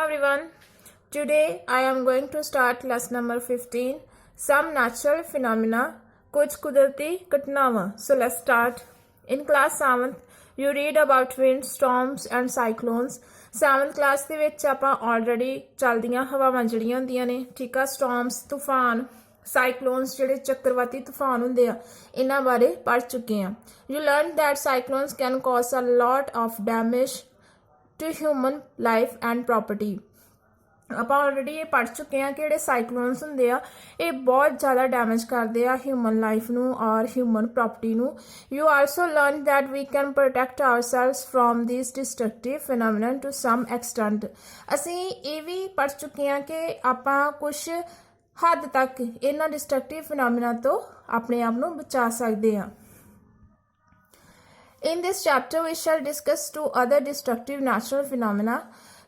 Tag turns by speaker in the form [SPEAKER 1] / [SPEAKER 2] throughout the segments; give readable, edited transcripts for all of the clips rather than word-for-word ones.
[SPEAKER 1] everyone. Today I am going to start lesson number 15, some natural phenomena, kuch kudarti घटनावां. So let's start. In class 7th you read about wind, storms and cyclones. 7th class ਦੇ ਵਿੱਚ ਆਪਾਂ already ਚੱਲਦੀਆਂ ਹਵਾਵਾਂ ਜਿਹੜੀਆਂ ਹੁੰਦੀਆਂ ਨੇ, ਠੀਕ ਆ, storms ਤੂਫਾਨ, cyclones ਜਿਹੜੇ ਚੱਕਰਵਾਤੀ ਤੂਫਾਨ ਹੁੰਦੇ ਆ, ਇਹਨਾਂ ਬਾਰੇ ਪੜ੍ਹ ਚੁੱਕੇ ਆ. You learned that cyclones can cause a lot of damage to human life and property. ਆਪਾਂ ਆਲਰੇਡੀ ਇਹ ਪੜ੍ਹ ਚੁੱਕੇ ਹਾਂ ਕਿ ਜਿਹੜੇ ਸਾਈਕਲੋਨਸ ਹੁੰਦੇ ਆ ਇਹ ਬਹੁਤ ਜ਼ਿਆਦਾ ਡੈਮੇਜ ਕਰਦੇ ਆ ਹਿਊਮਨ ਲਾਈਫ ਨੂੰ ਔਰ ਹਿਊਮਨ ਪ੍ਰੋਪਰਟੀ ਨੂੰ. You also learn that we can protect ourselves from these destructive phenomenon to some extent. ਅਸੀਂ ਇਹ ਵੀ ਪੜ੍ਹ ਚੁੱਕੇ ਹਾਂ ਕਿ ਆਪਾਂ ਕੁਛ ਹੱਦ ਤੱਕ ਇਹਨਾਂ ਡਿਸਟਰਕਟਿਵ ਫਿਨੋਮੀਨਾ ਤੋਂ ਆਪਣੇ ਆਪ ਨੂੰ ਬਚਾ ਸਕਦੇ ਹਾਂ. In this chapter we shall discuss two other destructive natural phenomena.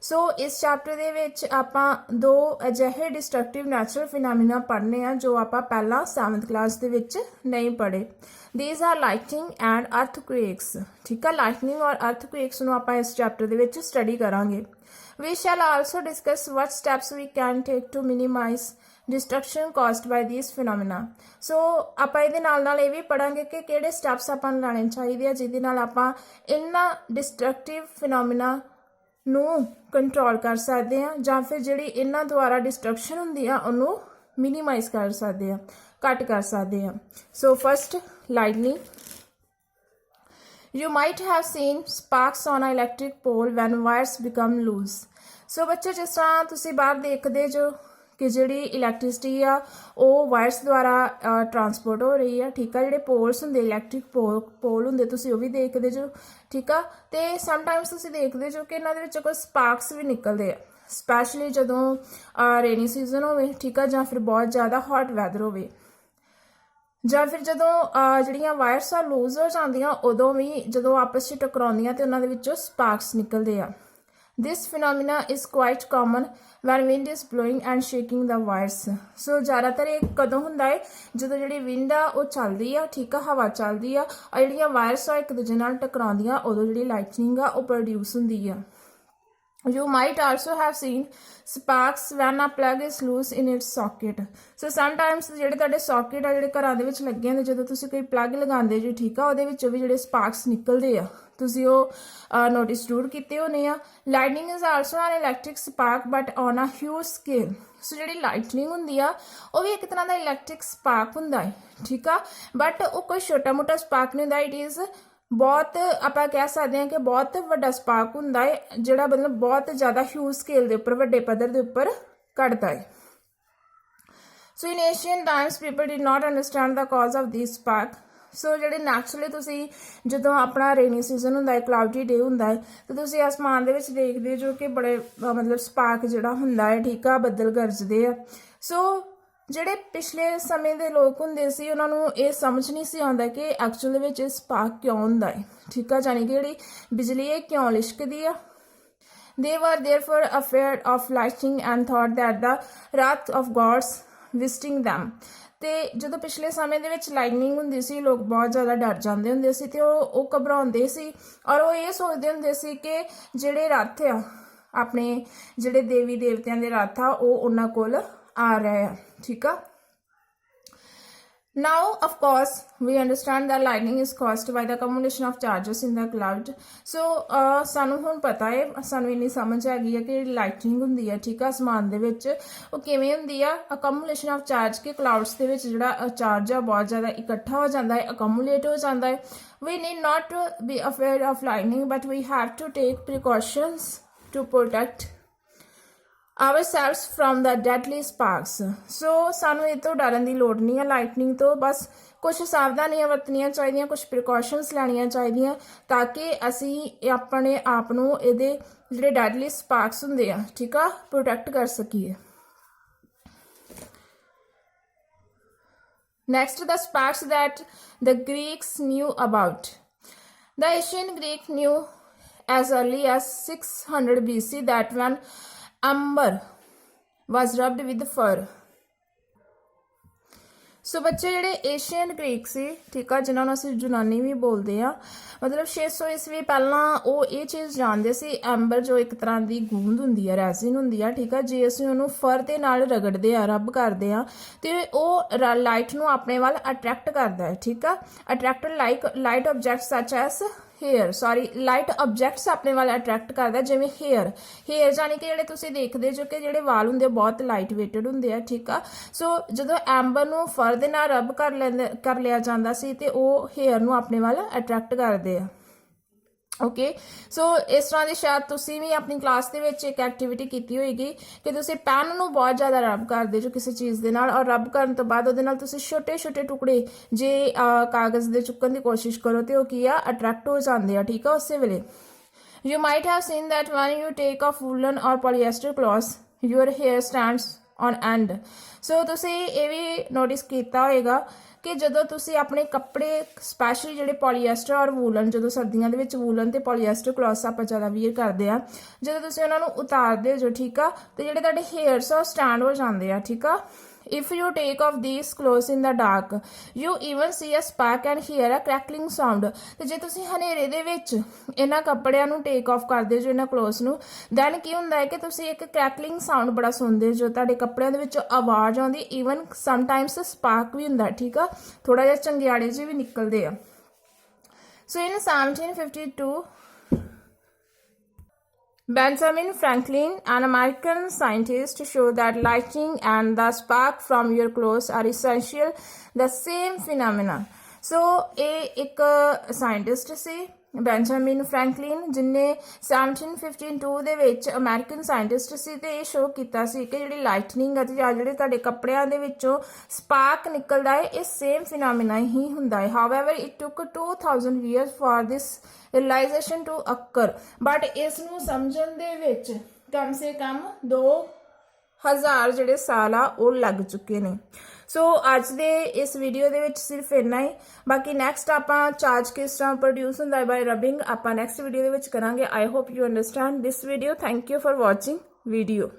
[SPEAKER 1] So इस chapter ਦੇ ਵਿੱਚ ਆਪਾਂ ਦੋ ਅਜਿਹੇ destructive natural phenomena ਪੜ੍ਹਨੇ ਆ ਜੋ ਆਪਾਂ ਪਹਿਲਾਂ 7th class ਦੇ ਵਿੱਚ ਨਹੀਂ ਪੜ੍ਹੇ. These are lightning and earthquakes. ਠੀਕ ਆ, lightning ਔਰ earthquakes ਨੂੰ ਆਪਾਂ ਇਸ chapter ਦੇ ਵਿੱਚ study ਕਰਾਂਗੇ. We shall also discuss what steps we can take to minimize destruction caused by these phenomena. So ਆਪਾਂ ਇਹਦੇ ਨਾਲ ਇਹ ਵੀ ਪੜਾਂਗੇ ਕਿ ਕਿਹੜੇ ਸਟੈਪਸ ਆਪਾਂ ਨੂੰ ਲੈਣੇ ਚਾਹੀਦੇ ਆ ਜਿਹਦੇ ਨਾਲ ਆਪਾਂ ਇਹਨਾਂ ਡਿਸਟਰਕਟਿਵ ਫਿਨੋਮੀਨਾ ਨੂੰ ਕੰਟਰੋਲ ਕਰ ਸਕਦੇ ਆ ਜਾਂ ਫਿਰ ਜਿਹੜੀ ਇਹਨਾਂ ਦੁਆਰਾ ਡਿਸਟਰਕਸ਼ਨ ਹੁੰਦੀ ਆ ਉਹਨੂੰ ਮਿਨੀਮਾਈਜ਼ ਕਰ ਸਕਦੇ ਆ, ਘੱਟ ਕਰ ਸਕਦੇ ਆ. So first, lightning. You might have seen sparks on an electric pole when wires become loose. So ਬੱਚੇ ਜਿਸ ਤਰ੍ਹਾਂ ਤੁਸੀਂ ਬਾਹਰ ਦੇਖਦੇ ਜੋ ਕਿ ਜਿਹੜੀ ਇਲੈਕਟ੍ਰਿਸਿਟੀ ਆ ਉਹ ਵਾਇਰਸ ਦੁਆਰਾ ਟਰਾਂਸਪੋਰਟ ਹੋ ਰਹੀ ਆ, ਠੀਕ ਆ. ਜਿਹੜੇ ਪੋਲਸ ਹੁੰਦੇ ਇਲੈਕਟ੍ਰਿਕ ਪੋਲ ਹੁੰਦੇ ਤੁਸੀਂ ਉਹ ਵੀ ਦੇਖਦੇ ਜੋ, ਠੀਕ ਆ. ਤੇ ਸਮਟਾਈਮਸ ਤੁਸੀਂ ਦੇਖਦੇ ਜੋ ਕਿ ਇਹਨਾਂ ਦੇ ਵਿੱਚੋਂ ਕੋਈ ਸਪਾਰਕਸ ਵੀ ਨਿਕਲਦੇ ਆ, ਸਪੈਸ਼ਲੀ ਜਦੋਂ ਰੇਨੀ ਸੀਜ਼ਨ ਹੋਵੇ, ਠੀਕ ਆ, ਜਾਂ ਫਿਰ ਬਹੁਤ ਜ਼ਿਆਦਾ ਹੌਟ ਵੈਦਰ ਹੋਵੇ, ਜਾਂ ਫਿਰ ਜਦੋਂ ਜਿਹੜੀਆਂ ਵਾਇਰਸ ਆ ਲੂਜ਼ ਹੋ ਜਾਂਦੀਆਂ ਉਦੋਂ ਵੀ ਜਦੋਂ ਆਪਸ 'ਚ ਟਕਰਾਉਂਦੀਆਂ ਤੇ ਉਹਨਾਂ ਦੇ ਵਿੱਚੋਂ ਸਪਾਰਕਸ ਨਿਕਲਦੇ ਆ. This phenomena is quite common when wind is blowing and shaking the wires. So ਜ਼ਿਆਦਾਤਰ ਇਹ ਕਦੋਂ ਹੁੰਦਾ ਹੈ ਜਦੋਂ ਜਿਹੜੀ ਵਿੰਡ ਆ ਉਹ ਚੱਲਦੀ ਆ, ਠੀਕ ਆ, ਹਵਾ ਚੱਲਦੀ ਆ ਔਰ ਜਿਹੜੀਆਂ ਵਾਇਰਸ ਆ ਇੱਕ ਦੂਜੇ ਨਾਲ ਟਕਰਾਉਂਦੀਆਂ ਉਦੋਂ ਜਿਹੜੀ ਲਾਈਟਨਿੰਗ ਆ ਉਹ ਪ੍ਰੋਡਿਊਸ ਹੁੰਦੀ ਆ. You might also have seen sparks when a plug is loose in its socket. So sometimes ਜਿਹੜੇ ਤੁਹਾਡੇ socket ਆ ਜਿਹੜੇ ਘਰਾਂ ਦੇ ਵਿੱਚ ਲੱਗੇ ਹੁੰਦੇ ਜਦੋਂ ਤੁਸੀਂ ਕੋਈ ਪਲੱਗ ਲਗਾਉਂਦੇ ਜੀ, ਠੀਕ ਆ, ਉਹਦੇ ਵਿੱਚੋਂ ਵੀ ਜਿਹੜੇ ਸਪਾਰਕਸ ਨਿਕਲਦੇ ਆ, ਤੁਸੀਂ ਉਹ ਨੋਟਿਸ ਜ਼ਰੂਰ ਕੀਤੇ ਹੋਣੇ ਆ. Lightning is also an electric spark but on a huge scale. So ਜਿਹੜੀ ਲਾਈਟਨਿੰਗ ਹੁੰਦੀ ਆ ਉਹ ਵੀ ਇੱਕ ਤਰ੍ਹਾਂ ਦਾ ਇਲੈਕਟ੍ਰਿਕ ਸਪਾਰਕ ਹੁੰਦਾ ਹੈ, ਠੀਕ ਆ, ਬਟ ਉਹ ਕੋਈ ਛੋਟਾ ਮੋਟਾ ਸਪਾਰਕ ਨਹੀਂ ਹੁੰਦਾ. ਇਟ ਇਜ਼ ਬਹੁਤ ਆਪਾਂ ਕਹਿ ਸਕਦੇ ਹਾਂ ਕਿ ਬਹੁਤ ਵੱਡਾ ਸਪਾਰਕ ਹੁੰਦਾ ਹੈ ਜਿਹੜਾ ਮਤਲਬ ਬਹੁਤ ਜ਼ਿਆਦਾ ਹਿਊਜ ਸਕੇਲ ਦੇ ਉੱਪਰ, ਵੱਡੇ ਪੱਧਰ ਦੇ ਉੱਪਰ ਕੱਢਦਾ ਹੈ. So in Asian times people did not understand the cause of this spark. So ਜਿਹੜੇ ਨੈਚੁਰਲੀ ਤੁਸੀਂ ਜਦੋਂ ਆਪਣਾ ਰੇਨੀ ਸੀਜ਼ਨ ਹੁੰਦਾ ਹੈ, ਕਲਾਉਡੀ ਡੇ ਹੁੰਦਾ ਹੈ, ਤਾਂ ਤੁਸੀਂ ਆਸਮਾਨ ਦੇ ਵਿੱਚ ਦੇਖਦੇ ਜੋ ਕਿ ਬੜੇ ਮਤਲਬ ਸਪਾਰਕ ਜਿਹੜਾ ਹੁੰਦਾ ਹੈ, ਠੀਕ ਆ, ਬੱਦਲ ਗਰਜਦੇ ਆ. ਸੋ ਜਿਹੜੇ ਪਿਛਲੇ ਸਮੇਂ ਦੇ ਲੋਕ ਹੁੰਦੇ ਸੀ ਉਹਨਾਂ ਨੂੰ ਇਹ ਸਮਝ ਨਹੀਂ ਸੀ ਆਉਂਦਾ ਕਿ ਐਕਚੁਅਲ ਦੇ ਵਿੱਚ ਇਹ ਸਪਾਰਕ ਕਿਉਂ ਹੁੰਦਾ ਹੈ, ਠੀਕ ਆ, ਜਾਣੀ ਕਿ ਜਿਹੜੀ ਬਿਜਲੀ ਇਹ ਕਿਉਂ ਲਿਸ਼ਕਦੀ ਆ. They were therefore afraid of lightning and thought that the wrath of gods visiting them. ਤੇ ਜਦੋਂ ਪਿਛਲੇ ਸਮੇਂ ਦੇ ਵਿੱਚ ਲਾਈਟਨਿੰਗ ਹੁੰਦੀ ਸੀ ਲੋਕ ਬਹੁਤ ਜ਼ਿਆਦਾ ਡਰ ਜਾਂਦੇ ਹੁੰਦੇ ਸੀ ਤੇ ਉਹ ਘਬਰਾਉਂਦੇ ਸੀ ਔਰ ਉਹ ਇਹ ਸੋਚਦੇ ਹੁੰਦੇ ਸੀ ਕਿ ਜਿਹੜੇ ਰੱਥ ਆ ਆਪਣੇ ਜਿਹੜੇ ਦੇਵੀ ਦੇਵਤਿਆਂ ਦੇ ਰੱਥ ਆ ਉਹ ਉਹਨਾਂ ਕੋਲ ਆ ਰਹੇ ਆ, ਠੀਕ ਆ. Now of course we understand that lightning is caused by the accumulation of charges in the cloud. So ਸਾਨੂੰ ਹੁਣ ਪਤਾ ਹੈ, ਸਾਨੂੰ ਇੰਨੀ ਸਮਝ ਆ ਗਈ ਹੈ ਕਿ ਲਾਈਟਨਿੰਗ ਹੁੰਦੀ ਹੈ, ਠੀਕ ਆ, ਅਸਮਾਨ ਦੇ ਵਿੱਚ ਉਹ ਕਿਵੇਂ ਹੁੰਦੀ ਆ. ਅਕਮੂਲੇਸ਼ਨ ਆਫ ਚਾਰਜ ਕਿ ਕਲਾਉਡਸ ਦੇ ਵਿੱਚ ਜਿਹੜਾ ਚਾਰਜ ਆ ਬਹੁਤ ਜ਼ਿਆਦਾ ਇਕੱਠਾ ਹੋ ਜਾਂਦਾ ਹੈ, ਅਕਮੂਲੇਟ ਹੋ ਜਾਂਦਾ ਹੈ. We need not be afraid of lightning but we have to take precautions to protect ourselves from the deadly sparks. So ਸਾਨੂੰ ਇਹ ਤੋਂ ਡਰਨ ਦੀ ਲੋੜ ਨਹੀਂ ਹੈ ਲਾਈਟਨਿੰਗ ਤੋਂ, ਬਸ ਕੁਛ ਸਾਵਧਾਨੀਆਂ ਵਰਤਣੀਆਂ ਚਾਹੀਦੀਆਂ, ਕੁਛ ਪ੍ਰੀਕਾਸ਼ਨਸ ਲੈਣੀਆਂ ਚਾਹੀਦੀਆਂ ਤਾਂ ਕਿ ਅਸੀਂ ਆਪਣੇ ਆਪ ਨੂੰ ਇਹਦੇ ਜਿਹੜੇ ਡੈਡਲੀ ਸਪਾਰਕਸ ਹੁੰਦੇ ਆ, ਠੀਕ ਆ, ਪ੍ਰੋਟੈਕਟ ਕਰ ਸਕੀਏ. Next, the sparks that the Greeks knew about. The ancient Greek knew as early as 600 BC that when amber was rubbed with fur. ਸੋ ਬੱਚੇ ਜਿਹੜੇ ਏਸ਼ੀਅਨ ਗ੍ਰੀਕ ਸੀ, ਠੀਕ ਆ, ਜਿਨ੍ਹਾਂ ਨੂੰ ਅਸੀਂ ਯੂਨਾਨੀ ਵੀ ਬੋਲਦੇ ਆ, ਮਤਲਬ 600 ਈਸਵੀ ਪਹਿਲਾਂ ਉਹ ਇਹ ਚੀਜ਼ ਜਾਣਦੇ ਸੀ, ਐਂਬਰ ਜੋ ਇੱਕ ਤਰ੍ਹਾਂ ਦੀ ਗੂੰਦ ਹੁੰਦੀ ਆ, ਰੈਜ਼ਿਨ ਹੁੰਦੀ ਆ, ਠੀਕ ਆ, ਜੇ ਅਸੀਂ ਉਹਨੂੰ ਫਰ ਦੇ ਨਾਲ ਰਗੜਦੇ ਆ, ਰਬ ਕਰਦੇ ਆ, ਤੇ ਉਹ ਲਾਈਟ ਨੂੰ ਆਪਣੇ ਵੱਲ ਅਟਰੈਕਟ ਕਰਦਾ ਹੈ, ਠੀਕ ਆ। ਅਟਰੈਕਟ ਲਾਈਟ ਆਬਜੈਕਟਸ ਸੱਚ ਐਸ ਲਾਈਟ ਆਬਜੈਕਟਸ ਆਪਣੇ ਵੱਲ ਅਟਰੈਕਟ ਕਰਦਾ, ਜਿਵੇਂ ਹੇਅਰ ਜਾਨੀ ਕਿ ਜਿਹੜੇ ਤੁਸੀਂ ਦੇਖਦੇ ਜੋ ਕਿ ਜਿਹੜੇ ਵਾਲ ਹੁੰਦੇ ਆ ਬਹੁਤ ਲਾਈਟ ਵੇਟਡ ਹੁੰਦੇ ਆ, ਠੀਕ ਆ। ਸੋ ਜਦੋਂ ਐਂਬਰ ਨੂੰ ਫਰ ਦੇ ਨਾਲ ਰਬ ਕਰ ਲਿਆ ਜਾਂਦਾ ਸੀ ਤੇ ਉਹ ਹੇਅਰ ਨੂੰ ਆਪਣੇ ਵੱਲ ਅਟਰੈਕਟ ਕਰਦੇ ਆ। ਓਕੇ, ਸੋ ਇਸ ਤਰ੍ਹਾਂ ਦੀ ਸ਼ਾਇਦ ਤੁਸੀਂ ਵੀ ਆਪਣੀ ਕਲਾਸ ਦੇ ਵਿੱਚ ਇੱਕ ਐਕਟੀਵਿਟੀ ਕੀਤੀ ਹੋਏਗੀ ਕਿ ਤੁਸੀਂ ਪੈਨ ਨੂੰ ਬਹੁਤ ਜ਼ਿਆਦਾ ਰਬ ਕਰਦੇ ਜੋ ਕਿਸੇ ਚੀਜ਼ ਦੇ ਨਾਲ, ਔਰ ਰਬ ਕਰਨ ਤੋਂ ਬਾਅਦ ਉਹਦੇ ਨਾਲ ਤੁਸੀਂ ਛੋਟੇ ਛੋਟੇ ਟੁਕੜੇ ਜੇ ਕਾਗਜ਼ ਦੇ ਚੁੱਕਣ ਦੀ ਕੋਸ਼ਿਸ਼ ਕਰੋ ਤੇ ਉਹ ਕੀ ਆ, ਅਟਰੈਕਟ ਹੋ ਜਾਂਦੇ ਆ, ਠੀਕ ਆ, ਉਸੇ ਵੇਲੇ। You might have seen that when you take off woolen or polyester cloths, your hair stands on end. ਸੋ ਤੁਸੀਂ ਇਹ ਵੀ ਨੋਟਿਸ ਕੀਤਾ ਹੋਏਗਾ ਕਿ ਜਦੋਂ ਤੁਸੀਂ ਆਪਣੇ ਕੱਪੜੇ ਸਪੈਸ਼ਲੀ ਜਿਹੜੇ ਪੋਲੀਐਸਟਰ ਔਰ ਵੂਲਨ, ਜਦੋਂ ਸਰਦੀਆਂ ਦੇ ਵਿੱਚ ਵੂਲਨ ਤੇ ਪੋਲੀਐਸਟਰ ਕਲੌਥਸ ਆਪਾਂ ਜ਼ਿਆਦਾ ਵੀਅਰ ਕਰਦੇ ਆ, ਜਦੋਂ ਤੁਸੀਂ ਉਹਨਾਂ ਨੂੰ ਉਤਾਰਦੇ ਜੋ, ਠੀਕ ਆ, ਤੇ ਜਿਹੜੇ ਤੁਹਾਡੇ ਹੇਅਰਸ ਆ ਉਹ ਸਟੈਂਡ ਹੋ ਜਾਂਦੇ ਆ, ਠੀਕ ਆ। If you take off these clothes in the dark, you even see a spark and hear a crackling sound. ਤੇ ਜੇ ਤੁਸੀਂ ਹਨੇਰੇ ਦੇ ਵਿੱਚ ਇਹਨਾਂ ਕੱਪੜਿਆਂ ਨੂੰ ਟੇਕ ਆਫ ਕਰਦੇ ਜੋ, ਇਹਨਾਂ ਕਲੋਥਸ ਨੂੰ, ਦੈਨ ਕੀ ਹੁੰਦਾ ਹੈ ਕਿ ਤੁਸੀਂ ਇੱਕ ਕ੍ਰੈਕਲਿੰਗ ਸਾਊਂਡ ਬੜਾ ਸੁਣਦੇ ਜੋ, ਤੁਹਾਡੇ ਕੱਪੜਿਆਂ ਦੇ ਵਿੱਚ ਆਵਾਜ਼ ਆਉਂਦੀ, ਈਵਨ ਸਮਟਾਈਮਸ ਸਪਾਰਕ ਵੀ ਹੁੰਦਾ, ਠੀਕ ਆ, ਥੋੜਾ ਜਿਹਾ ਚੰਗਿਆੜੇ ਜਿਹੇ ਵੀ ਨਿਕਲਦੇ ਆ। ਸੋ ਇਨ 1752 Benjamin Franklin, an American scientist, showed that lightning and the spark from your clothes are essential the same phenomena. So ਇਹ ਇੱਕ ਸਾਇੰਟਿਸਟ ਸੀ ਬੈਂਜਾਮਿਨ ਫਰੈਂਕਲਿਨ, ਜਿਨੇ 1752 ਦੇ ਵਿੱਚ ਅਮਰੀਕਨ ਸਾਇੰਟਿਸਟ ਸੀ, ਤੇ ਇਹ ਸ਼ੋਅ ਕੀਤਾ ਸੀ ਕਿ ਜਿਹੜੀ ਲਾਈਟਨਿੰਗ ਅਤੇ ਜਾਂ ਜਿਹੜੇ ਤੁਹਾਡੇ ਕੱਪੜਿਆਂ ਦੇ ਵਿੱਚੋਂ ਸਪਾਰਕ ਨਿਕਲਦਾ ਹੈ, ਇਹ ਸੇਮ ਫਿਨੋਮੀਨਾ ਹੀ ਹੁੰਦਾ ਹੈ। However it took 2000 years for this realization to occur, but ਇਸ ਨੂੰ ਸਮਝਣ ਦੇ ਵਿੱਚ ਕਮ ਸੇ ਕਮ 2000 ਜਿਹੜੇ ਸਾਲ ਆ ਉਹ ਲੱਗ ਚੁੱਕੇ ਨੇ। ਸੋ ਅੱਜ ਦੇ ਇਸ ਵੀਡੀਓ ਦੇ ਵਿੱਚ ਸਿਰਫ ਇੰਨਾ ਹੀ। ਬਾਕੀ ਨੈਕਸਟ ਆਪਾਂ ਚਾਰਜ ਕਿਸ ਤਰ੍ਹਾਂ ਪ੍ਰੋਡਿਊਸ ਹੁੰਦਾ ਹੈ ਬਾਈ ਰਬਿੰਗ ਆਪਾਂ ਨੈਕਸਟ ਵੀਡੀਓ ਦੇ ਵਿੱਚ ਕਰਾਂਗੇ। I hope you understand this video. Thank you for watching video.